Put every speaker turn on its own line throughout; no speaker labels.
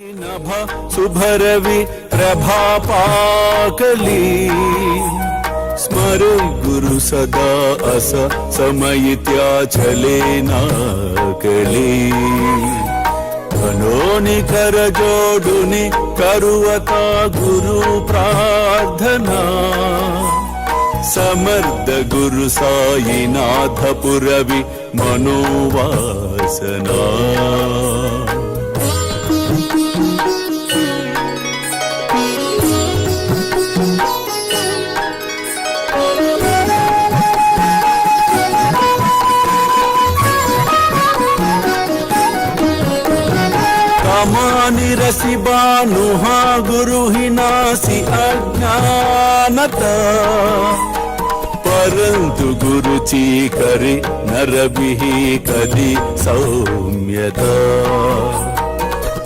नभ सुभरवि प्रभापाकली स्मरे गुरु सदा अस समयित्याचलेनाकली धनोनि कर जोडुनि करुवता गुरु प्रार्थना समर्थ गुरु साईनाथ पुरवि मनोवासना निरसि बानुहा गुरु ही नासी अज्ञानता परंतु गुरु ची करे नर बिहि कदी सौम्यता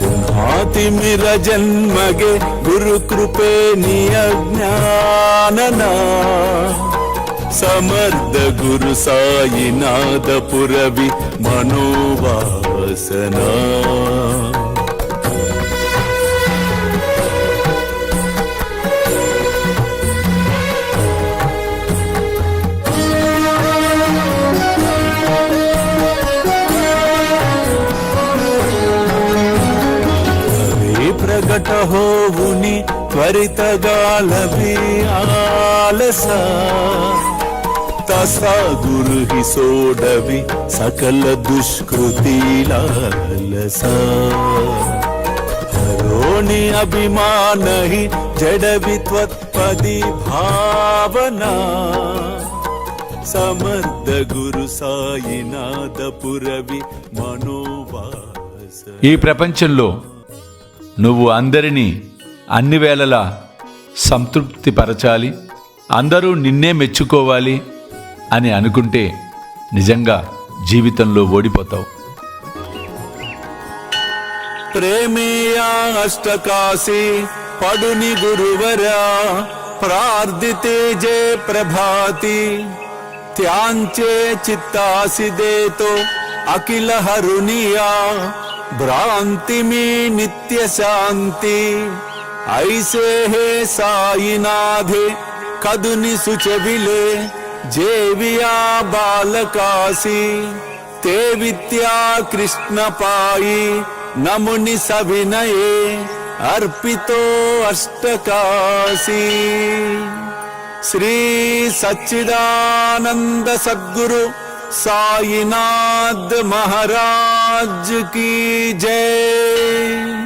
पुन्हाति मिर जन्मगे गुरु कृपे नियज्ञानना समर्थ गुरु साईनाथ पुरवि मनोवासना प्रगट होवुनि त्वरितगालभि आलसा तसा गुरु ही सोडवि सकल दुष्कृति लालसा हरोनि अभिमान ही जडवि त्वत्पदि भावना समर्थ गुरु साईनाथ पुरवि मनोवासना।
ఈ ప్రపంచంలో నువ్వు అందరినీ అన్ని వేళలా సంతృప్తి పరచాలి, అందరూ నిన్నే మెచ్చుకోవాలి అని అనుకుంటే నిజంగా జీవితంలో ఓడిపోతావు.
ప్రేమేయా అష్టకాశి పడుని గురువరా ప్రార్థితే జే ప్రభాతి త్యాంచే చిత్తాసి దేతో అఖిల హరునియా भ्रांति में नित्य शांति ऐसे है साईनाथे कदुनि सुचविले जेविया बालकासी ते विद्या कृष्ण पाई नमुनि सविनये अर्पितो अष्टकाशी श्री सच्चिदानंद सद्गुरु साईनाथ महाराज की जय।